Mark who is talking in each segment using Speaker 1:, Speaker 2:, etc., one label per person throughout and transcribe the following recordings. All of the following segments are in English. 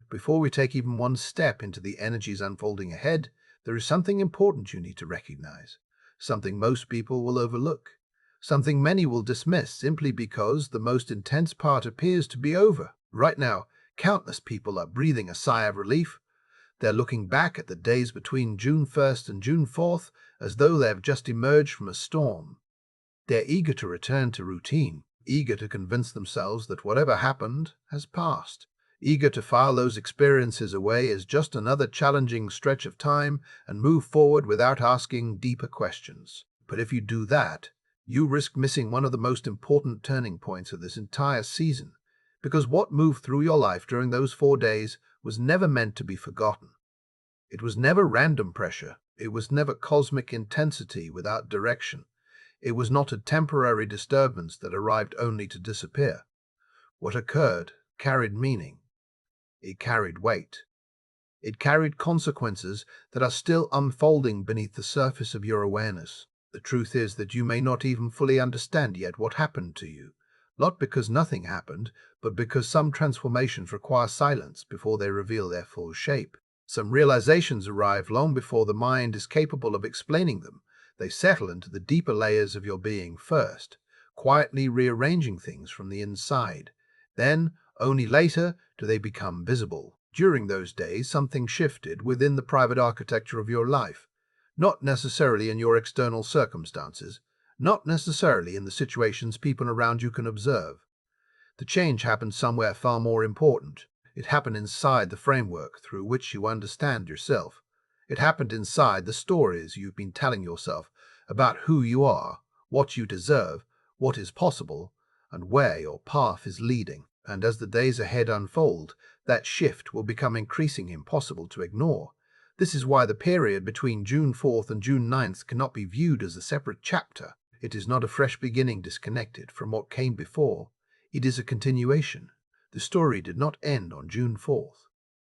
Speaker 1: before we take even one step into the energies unfolding ahead, there is something important you need to recognize, something most people will overlook, something many will dismiss simply because the most intense part appears to be over. Right now, countless people are breathing a sigh of relief. They're looking back at the days between June 1st and June 4th as though they have just emerged from a storm. They're eager to return to routine, eager to convince themselves that whatever happened has passed, eager to file those experiences away as just another challenging stretch of time and move forward without asking deeper questions. But if you do that, you risk missing one of the most important turning points of this entire season, because what moved through your life during those 4 days was never meant to be forgotten. It was never random pressure. It was never cosmic intensity without direction. It was not a temporary disturbance that arrived only to disappear. What occurred carried meaning. It carried weight. It carried consequences that are still unfolding beneath the surface of your awareness. The truth is that you may not even fully understand yet what happened to you, not because nothing happened, but because some transformations require silence before they reveal their full shape. Some realizations arrive long before the mind is capable of explaining them. They settle into the deeper layers of your being first, quietly rearranging things from the inside. Then, only later, do they become visible. During those days, something shifted within the private architecture of your life, not necessarily in your external circumstances, not necessarily in the situations people around you can observe. The change happened somewhere far more important. It happened inside the framework through which you understand yourself. It happened inside the stories you've been telling yourself about who you are, what you deserve, what is possible, and where your path is leading. And as the days ahead unfold, that shift will become increasingly impossible to ignore. This is why the period between June 4th and June 9th cannot be viewed as a separate chapter. It is not a fresh beginning disconnected from what came before. It is a continuation. The story did not end on June 4th.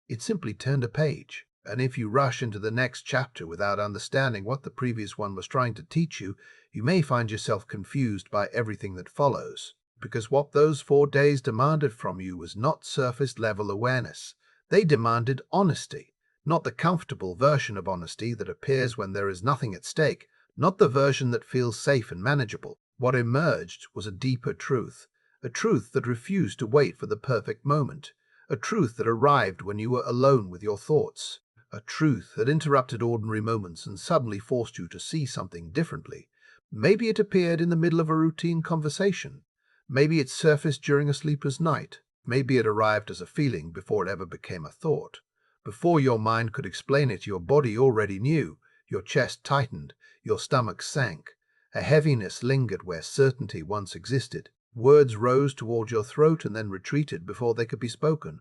Speaker 1: It simply turned a page. And if you rush into the next chapter without understanding what the previous one was trying to teach you, you may find yourself confused by everything that follows. Because what those 4 days demanded from you was not surface-level awareness. They demanded honesty, not the comfortable version of honesty that appears when there is nothing at stake, not the version that feels safe and manageable. What emerged was a deeper truth, a truth that refused to wait for the perfect moment, a truth that arrived when you were alone with your thoughts, a truth that interrupted ordinary moments and suddenly forced you to see something differently. Maybe it appeared in the middle of a routine conversation. Maybe it surfaced during a sleepless night. Maybe it arrived as a feeling before it ever became a thought. Before your mind could explain it, your body already knew. Your chest tightened, your stomach sank. A heaviness lingered where certainty once existed. Words rose toward your throat and then retreated before they could be spoken.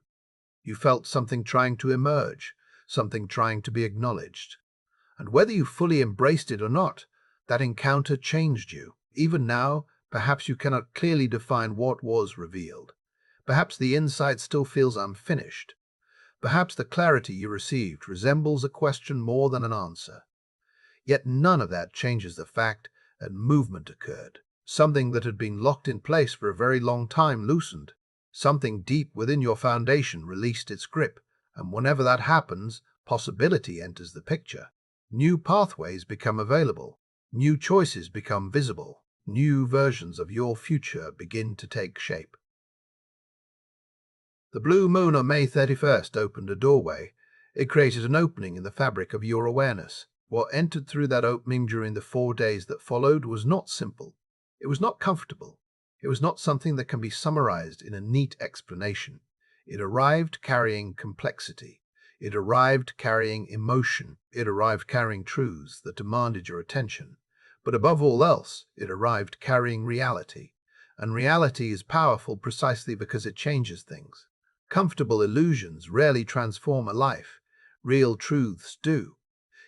Speaker 1: You felt something trying to emerge, something trying to be acknowledged. And whether you fully embraced it or not, that encounter changed you. Even now, perhaps you cannot clearly define what was revealed. Perhaps the insight still feels unfinished. Perhaps the clarity you received resembles a question more than an answer. Yet none of that changes the fact that movement occurred. Something that had been locked in place for a very long time loosened. Something deep within your foundation released its grip. And whenever that happens, possibility enters the picture. New pathways become available. New choices become visible. New versions of your future begin to take shape. The blue moon on May 31st opened a doorway. It created an opening in the fabric of your awareness. What entered through that opening during the 4 days that followed was not simple. It was not comfortable. It was not something that can be summarized in a neat explanation. It arrived carrying complexity. It arrived carrying emotion. It arrived carrying truths that demanded your attention. But above all else, it arrived carrying reality. And reality is powerful precisely because it changes things. Comfortable illusions rarely transform a life. Real truths do.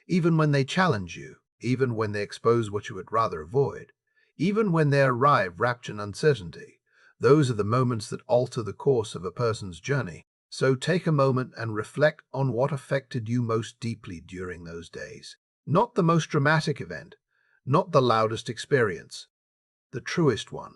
Speaker 1: Even when they challenge you, even when they expose what you would rather avoid, even when they arrive wrapped in uncertainty, those are the moments that alter the course of a person's journey. So take a moment and reflect on what affected you most deeply during those days. Not the most dramatic event, not the loudest experience, the truest one.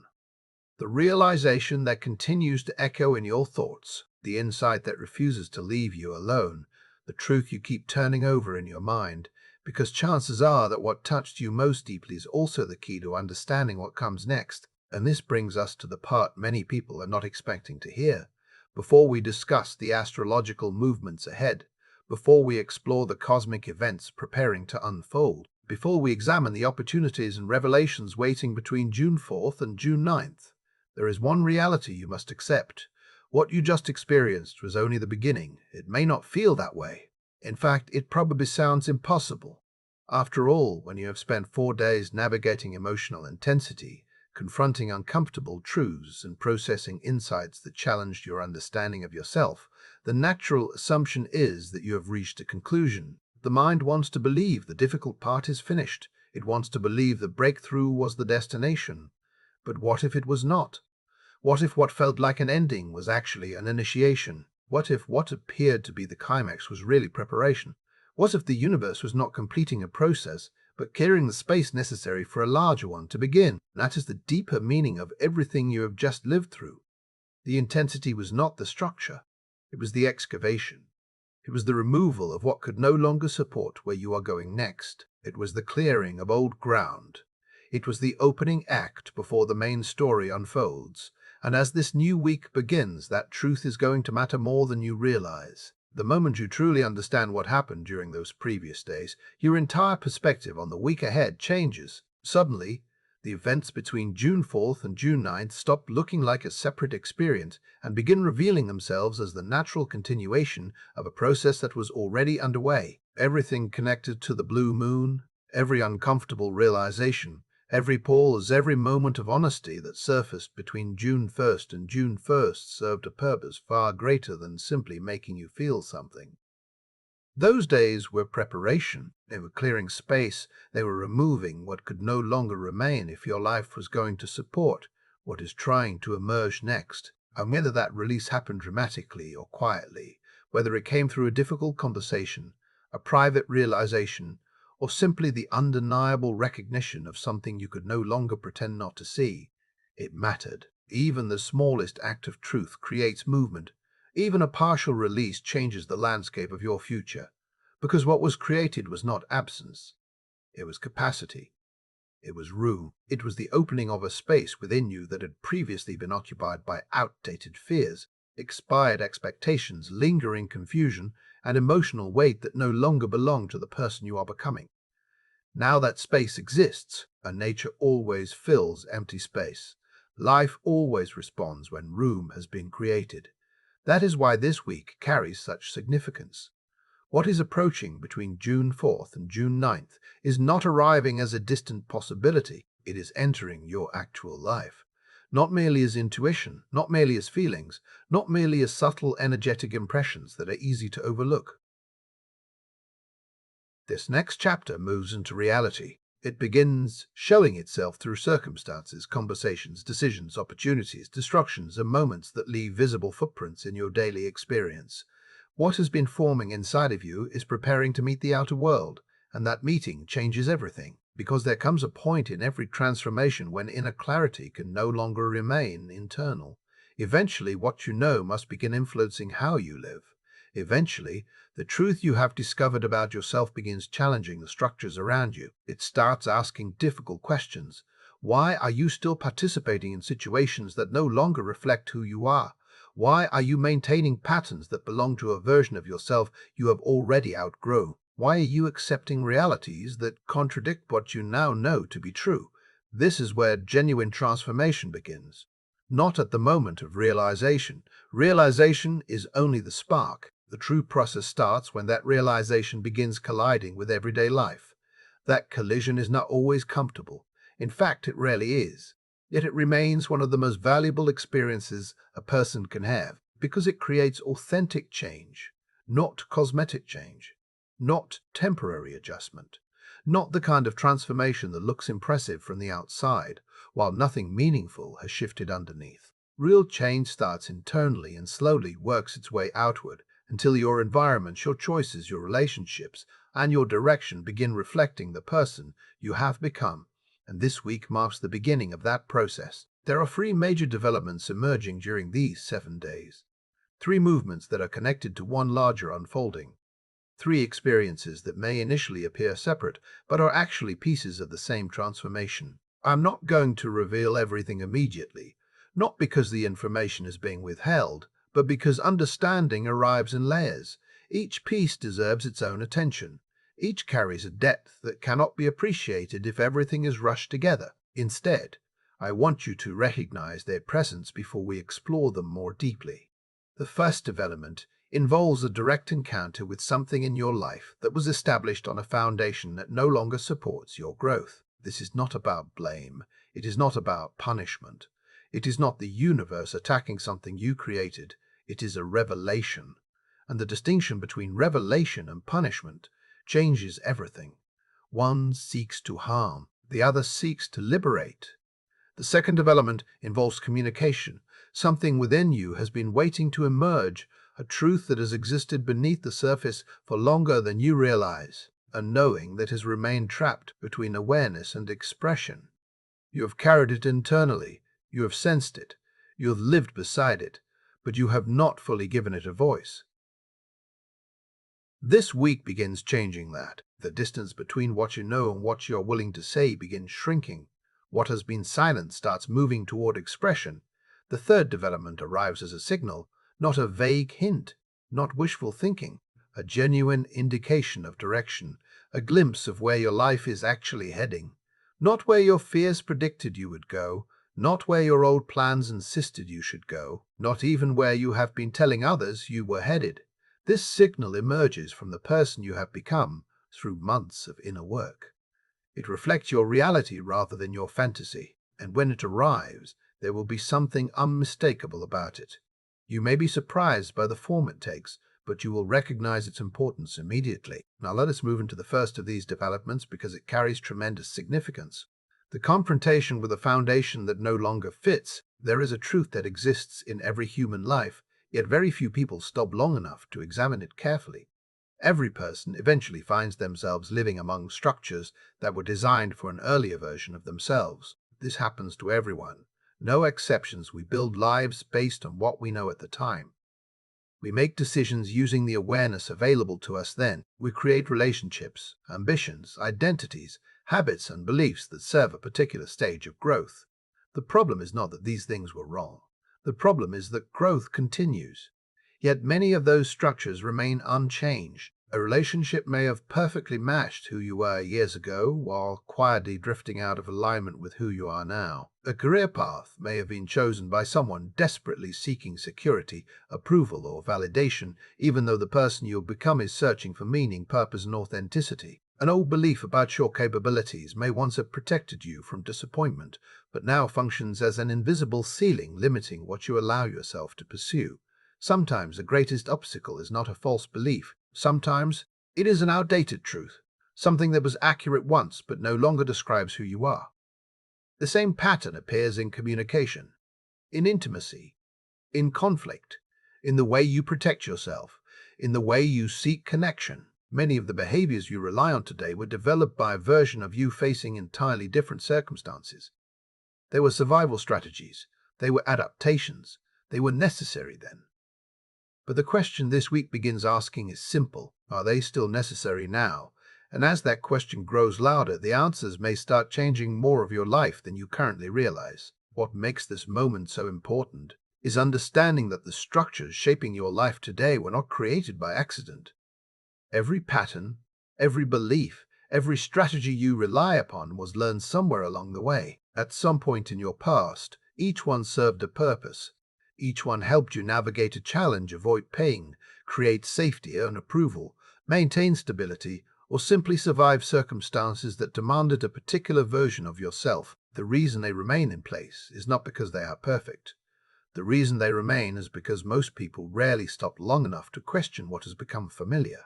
Speaker 1: The realization that continues to echo in your thoughts, the insight that refuses to leave you alone, the truth you keep turning over in your mind, because chances are that what touched you most deeply is also the key to understanding what comes next. And this brings us to the part many people are not expecting to hear. Before we discuss the astrological movements ahead, before we explore the cosmic events preparing to unfold, before we examine the opportunities and revelations waiting between June 4th and June 9th, there is one reality you must accept. What you just experienced was only the beginning. It may not feel that way. In fact, it probably sounds impossible. After all, when you have spent 4 days navigating emotional intensity, confronting uncomfortable truths, and processing insights that challenged your understanding of yourself, the natural assumption is that you have reached a conclusion. The mind wants to believe the difficult part is finished. It wants to believe the breakthrough was the destination. But what if it was not? What if what felt like an ending was actually an initiation? What if what appeared to be the climax was really preparation? What if the universe was not completing a process, but clearing the space necessary for a larger one to begin? That is the deeper meaning of everything you have just lived through. The intensity was not the structure. It was the excavation. It was the removal of what could no longer support where you are going next. It was the clearing of old ground. It was the opening act before the main story unfolds. And as this new week begins, that truth is going to matter more than you realize. The moment you truly understand what happened during those previous days, your entire perspective on the week ahead changes. Suddenly, the events between June 4th and June 9th stop looking like a separate experience and begin revealing themselves as the natural continuation of a process that was already underway. Everything connected to the blue moon, every uncomfortable realization, every pause, every moment of honesty that surfaced between June 1st and June 1st served a purpose far greater than simply making you feel something. Those days were preparation. They were clearing space. They were removing what could no longer remain if your life was going to support what is trying to emerge next. And whether that release happened dramatically or quietly, whether it came through a difficult conversation, a private realization, or simply the undeniable recognition of something you could no longer pretend not to see, it mattered. Even the smallest act of truth creates movement. Even a partial release changes the landscape of your future, because what was created was not absence. It was capacity. It was room. It was the opening of a space within you that had previously been occupied by outdated fears, expired expectations, lingering confusion, and emotional weight that no longer belonged to the person you are becoming. Now that space exists, and nature always fills empty space. Life always responds when room has been created. That is why this week carries such significance. What is approaching between June 4th and June 9th is not arriving as a distant possibility. It is entering your actual life. Not merely as intuition, not merely as feelings, not merely as subtle energetic impressions that are easy to overlook. This next chapter moves into reality. It begins showing itself through circumstances, conversations, decisions, opportunities, destructions, and moments that leave visible footprints in your daily experience. What has been forming inside of you is preparing to meet the outer world, and that meeting changes everything, because there comes a point in every transformation when inner clarity can no longer remain internal. Eventually, what you know must begin influencing how you live. Eventually, the truth you have discovered about yourself begins challenging the structures around you. It starts asking difficult questions. Why are you still participating in situations that no longer reflect who you are? Why are you maintaining patterns that belong to a version of yourself you have already outgrown? Why are you accepting realities that contradict what you now know to be true? This is where genuine transformation begins. Not at the moment of realization. Realization is only the spark. The true process starts when that realization begins colliding with everyday life. That collision is not always comfortable. In fact, it rarely is. Yet it remains one of the most valuable experiences a person can have, because it creates authentic change, not cosmetic change, not temporary adjustment, not the kind of transformation that looks impressive from the outside, while nothing meaningful has shifted underneath. Real change starts internally and slowly works its way outward, until your environment, your choices, your relationships, and your direction begin reflecting the person you have become. And this week marks the beginning of that process. There are three major developments emerging during these 7 days. Three movements that are connected to one larger unfolding. Three experiences that may initially appear separate, but are actually pieces of the same transformation. I'm not going to reveal everything immediately, not because the information is being withheld, but because understanding arrives in layers. Each piece deserves its own attention. Each carries a depth that cannot be appreciated if everything is rushed together. Instead, I want you to recognize their presence before we explore them more deeply. The first development involves a direct encounter with something in your life that was established on a foundation that no longer supports your growth. This is not about blame. It is not about punishment. It is not the universe attacking something you created. It is a revelation. And the distinction between revelation and punishment changes everything. One seeks to harm, the other seeks to liberate. The second development involves communication. Something within you has been waiting to emerge, a truth that has existed beneath the surface for longer than you realize, a knowing that has remained trapped between awareness and expression. You have carried it internally, you have sensed it, you have lived beside it, but you have not fully given it a voice. This week begins changing that. The distance between what you know and what you're willing to say begins shrinking. What has been silent starts moving toward expression. The third development arrives as a signal, not a vague hint, not wishful thinking, a genuine indication of direction, a glimpse of where your life is actually heading. Not where your fears predicted you would go, not where your old plans insisted you should go, not even where you have been telling others you were headed. This signal emerges from the person you have become through months of inner work. It reflects your reality rather than your fantasy, and when it arrives, there will be something unmistakable about it. You may be surprised by the form it takes, but you will recognize its importance immediately. Now let us move into the first of these developments because it carries tremendous significance. The confrontation with a foundation that no longer fits. There is a truth that exists in every human life, yet very few people stop long enough to examine it carefully. Every person eventually finds themselves living among structures that were designed for an earlier version of themselves. This happens to everyone. No exceptions. We build lives based on what we know at the time. We make decisions using the awareness available to us then. We create relationships, ambitions, identities, habits, and beliefs that serve a particular stage of growth. The problem is not that these things were wrong. The problem is that growth continues. Yet many of those structures remain unchanged. A relationship may have perfectly matched who you were years ago while quietly drifting out of alignment with who you are now. A career path may have been chosen by someone desperately seeking security, approval, or validation, even though the person you have become is searching for meaning, purpose, and authenticity. An old belief about your capabilities may once have protected you from disappointment, but now functions as an invisible ceiling limiting what you allow yourself to pursue. Sometimes the greatest obstacle is not a false belief. Sometimes it is an outdated truth, something that was accurate once but no longer describes who you are. The same pattern appears in communication, in intimacy, in conflict, in the way you protect yourself, in the way you seek connection. Many of the behaviors you rely on today were developed by a version of you facing entirely different circumstances. They were survival strategies, they were adaptations, they were necessary then. But the question this week begins asking is simple. Are they still necessary now? And as that question grows louder, the answers may start changing more of your life than you currently realize. What makes this moment so important is understanding that the structures shaping your life today were not created by accident. Every pattern, every belief, every strategy you rely upon was learned somewhere along the way. At some point in your past, each one served a purpose. Each one helped you navigate a challenge, avoid pain, create safety, earn approval, maintain stability, or simply survive circumstances that demanded a particular version of yourself. The reason they remain in place is not because they are perfect. The reason they remain is because most people rarely stop long enough to question what has become familiar.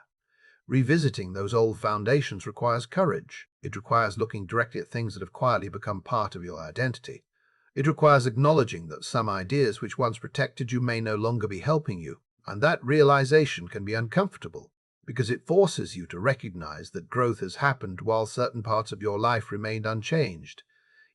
Speaker 1: Revisiting those old foundations requires courage. It requires looking directly at things that have quietly become part of your identity. It requires acknowledging that some ideas which once protected you may no longer be helping you, and that realization can be uncomfortable because it forces you to recognize that growth has happened while certain parts of your life remained unchanged.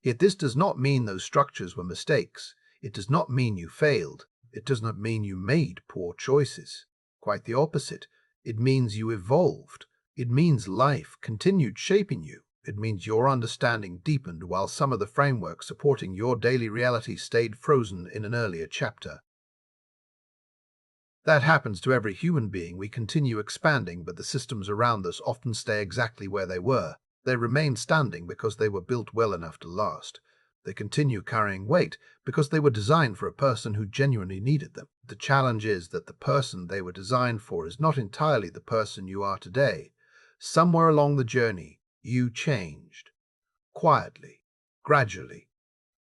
Speaker 1: Yet this does not mean those structures were mistakes. It does not mean you failed. It does not mean you made poor choices. Quite the opposite. It means you evolved. It means life continued shaping you. It means your understanding deepened while some of the framework supporting your daily reality stayed frozen in an earlier chapter. That happens to every human being. We continue expanding, but the systems around us often stay exactly where they were. They remain standing because they were built well enough to last. They continue carrying weight because they were designed for a person who genuinely needed them. The challenge is that the person they were designed for is not entirely the person you are today. Somewhere along the journey, you changed. Quietly, gradually,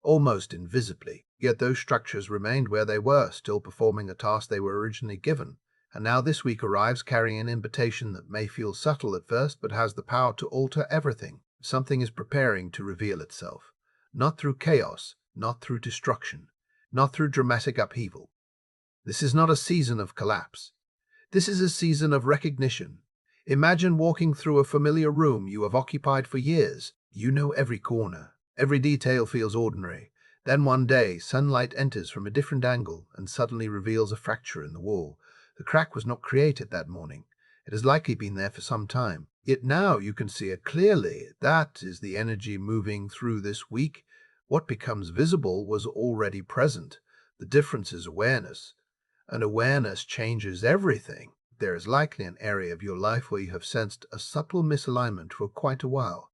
Speaker 1: almost invisibly. Yet those structures remained where they were, still performing a task they were originally given. And now this week arrives carrying an invitation that may feel subtle at first, but has the power to alter everything. Something is preparing to reveal itself. Not through chaos, not through destruction, not through dramatic upheaval. This is not a season of collapse. This is a season of recognition. Imagine walking through a familiar room you have occupied for years. You know every corner. Every detail feels ordinary. Then one day, sunlight enters from a different angle and suddenly reveals a fracture in the wall. The crack was not created that morning. It has likely been there for some time. Yet now you can see it clearly. That is the energy moving through this week. What becomes visible was already present. The difference is awareness. And awareness changes everything. There is likely an area of your life where you have sensed a subtle misalignment for quite a while.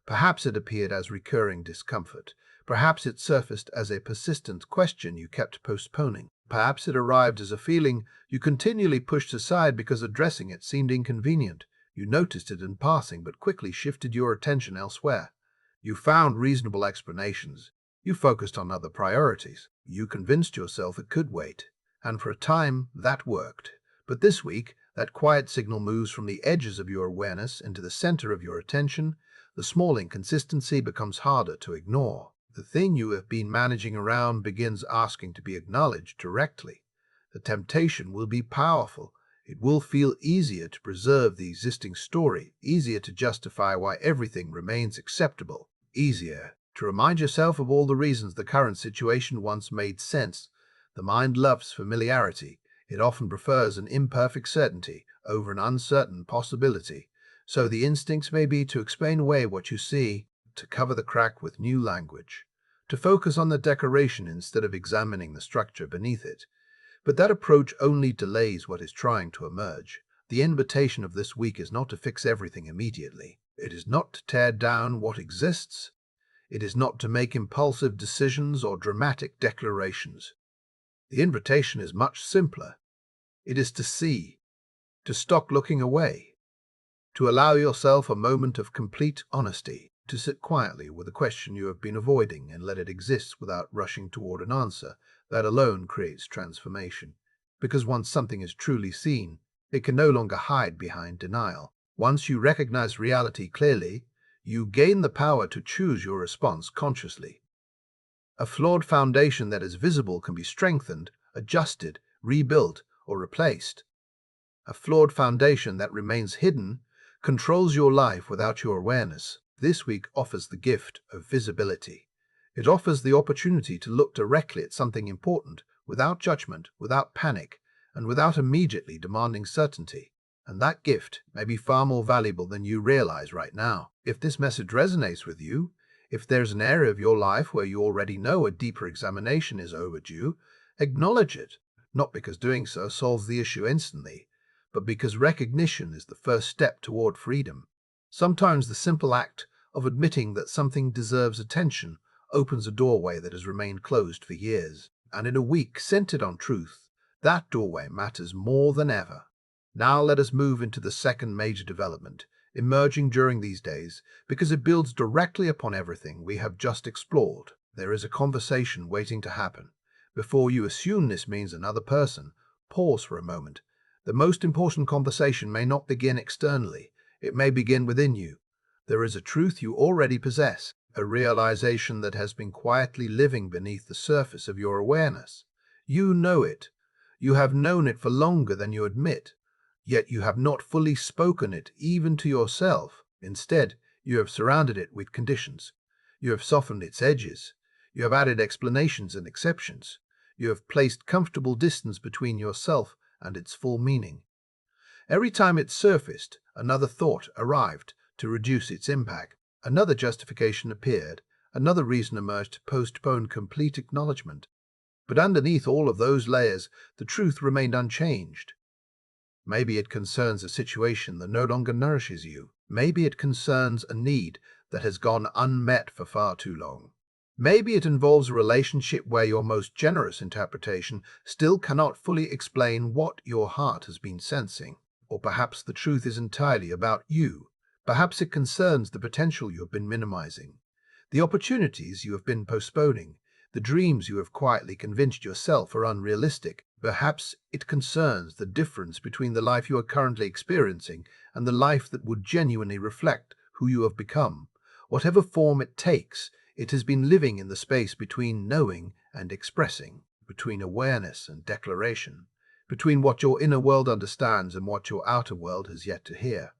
Speaker 1: Perhaps it appeared as recurring discomfort. Perhaps it surfaced as a persistent question you kept postponing. Perhaps it arrived as a feeling you continually pushed aside because addressing it seemed inconvenient. You noticed it in passing, but quickly shifted your attention elsewhere. You found reasonable explanations. You focused on other priorities. You convinced yourself it could wait. And for a time, that worked. But this week, that quiet signal moves from the edges of your awareness into the center of your attention. The small inconsistency becomes harder to ignore. The thing you have been managing around begins asking to be acknowledged directly. The temptation will be powerful. It will feel easier to preserve the existing story, easier to justify why everything remains acceptable, easier to remind yourself of all the reasons the current situation once made sense. The mind loves familiarity. It often prefers an imperfect certainty over an uncertain possibility. So the instincts may be to explain away what you see, to cover the crack with new language, to focus on the decoration instead of examining the structure beneath it. But that approach only delays what is trying to emerge. The invitation of this week is not to fix everything immediately. It is not to tear down what exists. It is not to make impulsive decisions or dramatic declarations. The invitation is much simpler. It is to see, to stop looking away, to allow yourself a moment of complete honesty, to sit quietly with a question you have been avoiding and let it exist without rushing toward an answer. That alone creates transformation. Because once something is truly seen, it can no longer hide behind denial. Once you recognize reality clearly, you gain the power to choose your response consciously. A flawed foundation that is visible can be strengthened, adjusted, rebuilt, or replaced. A flawed foundation that remains hidden controls your life without your awareness. This week offers the gift of visibility. It offers the opportunity to look directly at something important, without judgment, without panic, and without immediately demanding certainty. And that gift may be far more valuable than you realize right now. If this message resonates with you, if there's an area of your life where you already know a deeper examination is overdue, acknowledge it, not because doing so solves the issue instantly, but because recognition is the first step toward freedom. Sometimes the simple act of admitting that something deserves attention opens a doorway that has remained closed for years. And in a week centered on truth, that doorway matters more than ever. Now let us move into the second major development, emerging during these days, because it builds directly upon everything we have just explored. There is a conversation waiting to happen. Before you assume this means another person, pause for a moment. The most important conversation may not begin externally. It may begin within you. There is a truth you already possess, a realization that has been quietly living beneath the surface of your awareness. You know it. You have known it for longer than you admit, yet you have not fully spoken it even to yourself. Instead, you have surrounded it with conditions. You have softened its edges. You have added explanations and exceptions. You have placed comfortable distance between yourself and its full meaning. Every time it surfaced, another thought arrived to reduce its impact. Another justification appeared, another reason emerged to postpone complete acknowledgement. But underneath all of those layers, the truth remained unchanged. Maybe it concerns a situation that no longer nourishes you. Maybe it concerns a need that has gone unmet for far too long. Maybe it involves a relationship where your most generous interpretation still cannot fully explain what your heart has been sensing. Or perhaps the truth is entirely about you. Perhaps it concerns the potential you have been minimizing, the opportunities you have been postponing, the dreams you have quietly convinced yourself are unrealistic. Perhaps it concerns the difference between the life you are currently experiencing and the life that would genuinely reflect who you have become. Whatever form it takes, it has been living in the space between knowing and expressing, between awareness and declaration, between what your inner world understands and what your outer world has yet to hear.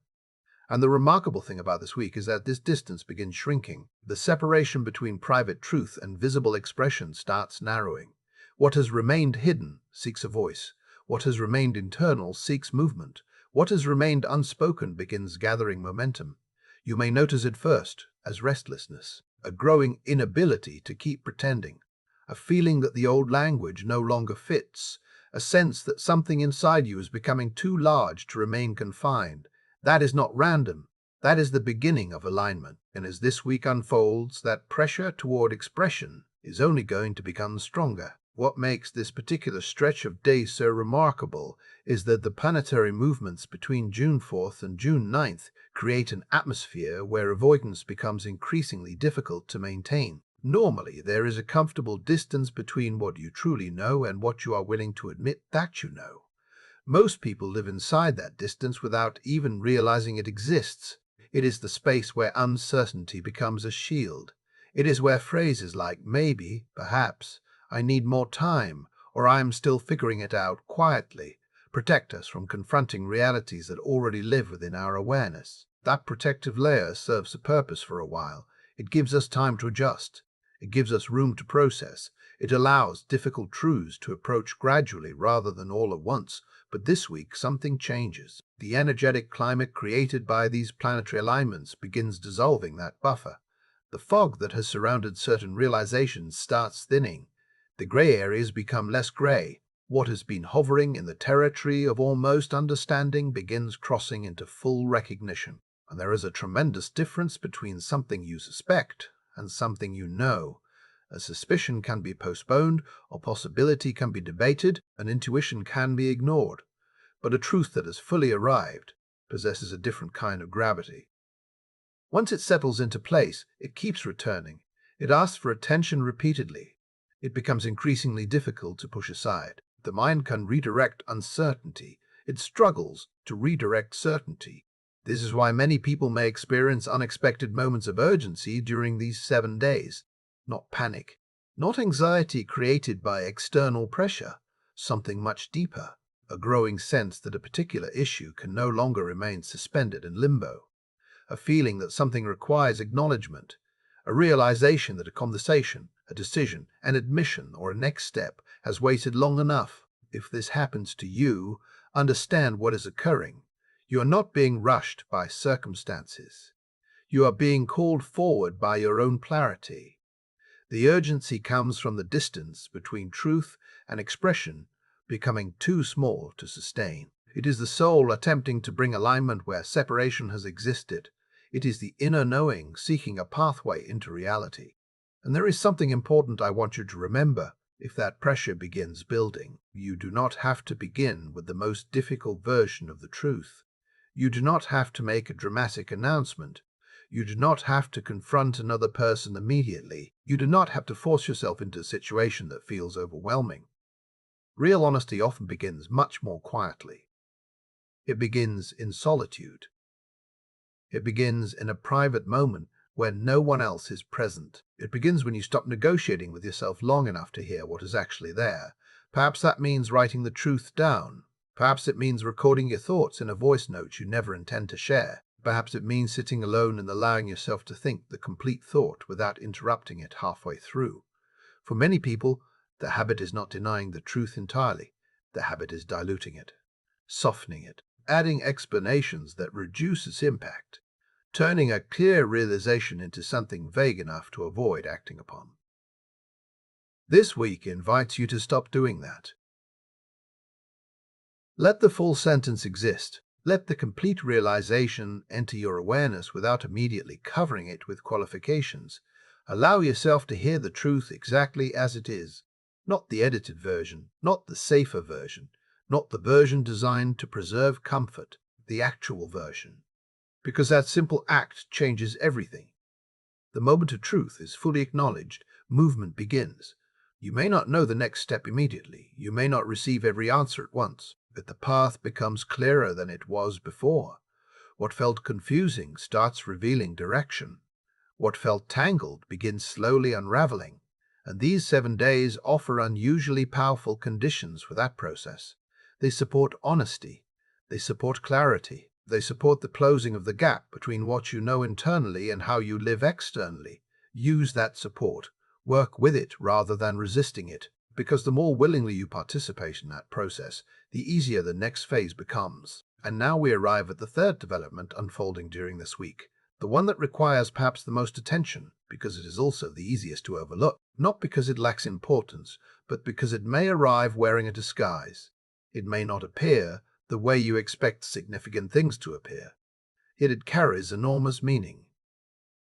Speaker 1: And the remarkable thing about this week is that this distance begins shrinking. The separation between private truth and visible expression starts narrowing. What has remained hidden seeks a voice. What has remained internal seeks movement. What has remained unspoken begins gathering momentum. You may notice it first as restlessness, a growing inability to keep pretending, a feeling that the old language no longer fits, a sense that something inside you is becoming too large to remain confined. That is not random. That is the beginning of alignment. And as this week unfolds, that pressure toward expression is only going to become stronger. What makes this particular stretch of days so remarkable is that the planetary movements between June 4th and June 9th create an atmosphere where avoidance becomes increasingly difficult to maintain. Normally, there is a comfortable distance between what you truly know and what you are willing to admit that you know. Most people live inside that distance without even realizing it exists. It is the space where uncertainty becomes a shield. It is where phrases like maybe, perhaps, I need more time, or I am still figuring it out quietly protect us from confronting realities that already live within our awareness. That protective layer serves a purpose for a while. It gives us time to adjust. It gives us room to process. It allows difficult truths to approach gradually rather than all at once. But this week, something changes. The energetic climate created by these planetary alignments begins dissolving that buffer. The fog that has surrounded certain realizations starts thinning. The gray areas become less gray. What has been hovering in the territory of almost understanding begins crossing into full recognition. And there is a tremendous difference between something you suspect and something you know. A suspicion can be postponed, a possibility can be debated, an intuition can be ignored. But a truth that has fully arrived possesses a different kind of gravity. Once it settles into place, it keeps returning. It asks for attention repeatedly. It becomes increasingly difficult to push aside. The mind can redirect uncertainty. It struggles to redirect certainty. This is why many people may experience unexpected moments of urgency during these 7 days. Not panic, not anxiety created by external pressure, something much deeper, a growing sense that a particular issue can no longer remain suspended in limbo, a feeling that something requires acknowledgement, a realization that a conversation, a decision, an admission, or a next step has waited long enough. If this happens to you, understand what is occurring. You are not being rushed by circumstances. You are being called forward by your own clarity. The urgency comes from the distance between truth and expression becoming too small to sustain. It is the soul attempting to bring alignment where separation has existed. It is the inner knowing seeking a pathway into reality. And there is something important I want you to remember. If that pressure begins building, you do not have to begin with the most difficult version of the truth. You do not have to make a dramatic announcement. You do not have to confront another person immediately. You do not have to force yourself into a situation that feels overwhelming. Real honesty often begins much more quietly. It begins in solitude. It begins in a private moment where no one else is present. It begins when you stop negotiating with yourself long enough to hear what is actually there. Perhaps that means writing the truth down. Perhaps it means recording your thoughts in a voice note you never intend to share. Perhaps it means sitting alone and allowing yourself to think the complete thought without interrupting it halfway through. For many people, The habit is not denying the truth entirely. The habit is diluting it, softening it, adding explanations that reduce its impact, turning a clear realization into something vague enough to avoid acting upon. This week invites you to stop doing that. Let the full sentence exist. Let the complete realization enter your awareness without immediately covering it with qualifications. Allow yourself to hear the truth exactly as it is, not the edited version, not the safer version, not the version designed to preserve comfort, the actual version. Because that simple act changes everything. The moment of truth is fully acknowledged, movement begins. You may not know the next step immediately. You may not receive every answer at once, but the path becomes clearer than it was before. What felt confusing starts revealing direction. What felt tangled begins slowly unraveling. And these 7 days offer unusually powerful conditions for that process. They support honesty. They support clarity. They support the closing of the gap between what you know internally and how you live externally. Use that support. Work with it rather than resisting it, because the more willingly you participate in that process, the easier the next phase becomes. And now we arrive at the third development unfolding during this week, the one that requires perhaps the most attention, because it is also the easiest to overlook, not because it lacks importance, but because it may arrive wearing a disguise. It may not appear the way you expect significant things to appear, yet it carries enormous meaning.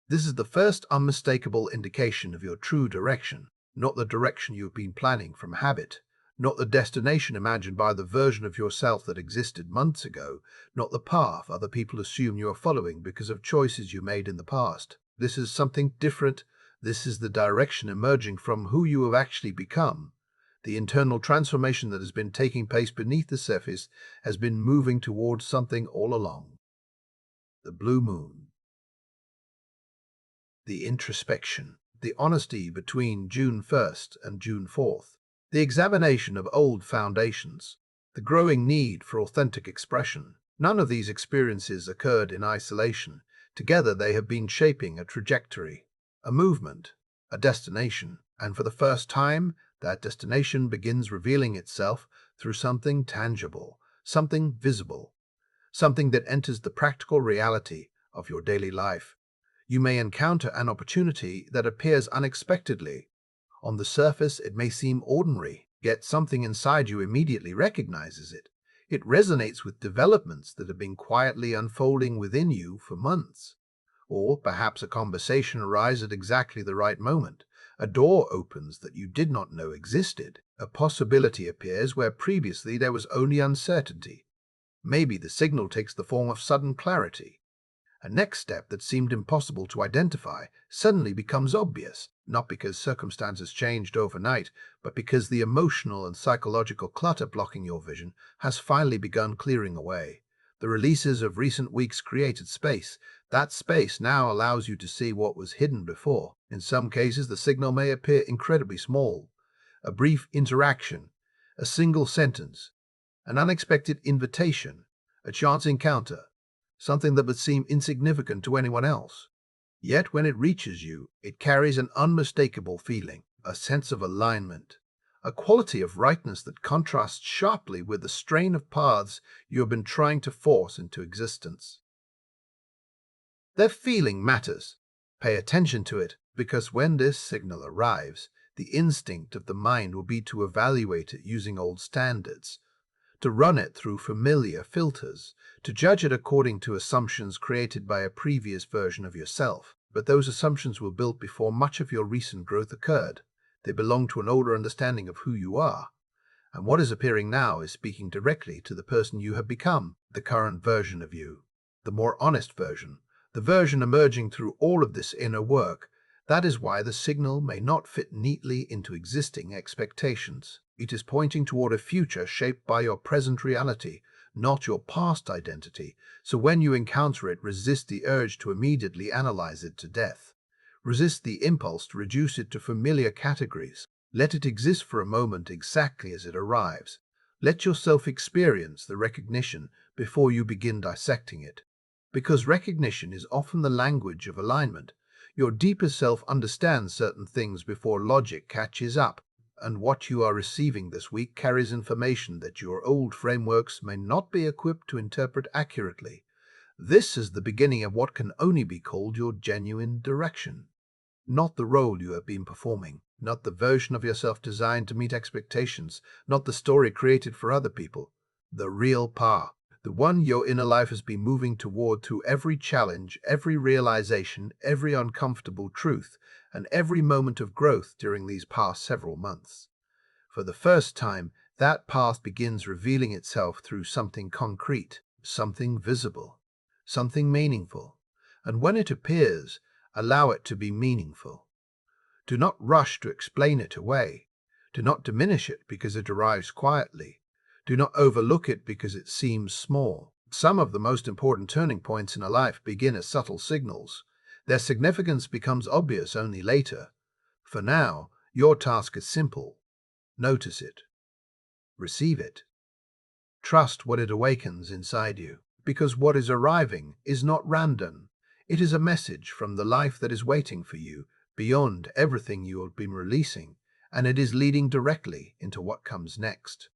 Speaker 1: This is the first unmistakable indication of your true direction, not the direction you've been planning from habit, not the destination imagined by the version of yourself that existed months ago, not the path other people assume you are following because of choices you made in the past. This is something different. This is the direction emerging from who you have actually become. The internal transformation that has been taking place beneath the surface has been moving towards something all along. The blue moon. The introspection. The honesty between June 1st and June 4th. The examination of old foundations. The growing need for authentic expression. None of these experiences occurred in isolation. Together they have been shaping a trajectory, a movement, a destination. And for the first time, that destination begins revealing itself through something tangible, something visible, something that enters the practical reality of your daily life. You may encounter an opportunity that appears unexpectedly. On the surface, it may seem ordinary, yet something inside you immediately recognizes it. It resonates with developments that have been quietly unfolding within you for months. Or perhaps a conversation arises at exactly the right moment. A door opens that you did not know existed. A possibility appears where previously there was only uncertainty. Maybe the signal takes the form of sudden clarity. A next step that seemed impossible to identify suddenly becomes obvious, not because circumstances changed overnight, but because the emotional and psychological clutter blocking your vision has finally begun clearing away. The releases of recent weeks created space. That space now allows you to see what was hidden before. In some cases, the signal may appear incredibly small. A brief interaction, a single sentence, an unexpected invitation, a chance encounter, something that would seem insignificant to anyone else. Yet when it reaches you, it carries an unmistakable feeling, a sense of alignment, a quality of rightness that contrasts sharply with the strain of paths you have been trying to force into existence. That feeling matters. Pay attention to it, because when this signal arrives, the instinct of the mind will be to evaluate it using old standards, to run it through familiar filters, to judge it according to assumptions created by a previous version of yourself. But those assumptions were built before much of your recent growth occurred. They belong to an older understanding of who you are. And what is appearing now is speaking directly to the person you have become, the current version of you, the more honest version, the version emerging through all of this inner work. That is why the signal may not fit neatly into existing expectations. It is pointing toward a future shaped by your present reality, not your past identity. So when you encounter it, resist the urge to immediately analyze it to death. Resist the impulse to reduce it to familiar categories. Let it exist for a moment exactly as it arrives. Let yourself experience the recognition before you begin dissecting it. Because recognition is often the language of alignment. Your deeper self understands certain things before logic catches up. and what you are receiving this week carries information that your old frameworks may not be equipped to interpret accurately. This is the beginning of what can only be called your genuine direction. Not the role you have been performing, not the version of yourself designed to meet expectations, not the story created for other people. The real path, the one your inner life has been moving toward through every challenge, every realization, every uncomfortable truth, and every moment of growth during these past several months. For the first time, that path begins revealing itself through something concrete, something visible, something meaningful. And when it appears, allow it to be meaningful. Do not rush to explain it away. Do not diminish it because it arrives quietly. Do not overlook it because it seems small. Some of the most important turning points in a life begin as subtle signals. Their significance becomes obvious only later. For now, your task is simple. Notice it. Receive it. Trust what it awakens inside you, because what is arriving is not random. It is a message from the life that is waiting for you, beyond everything you have been releasing, and it is leading directly into what comes next.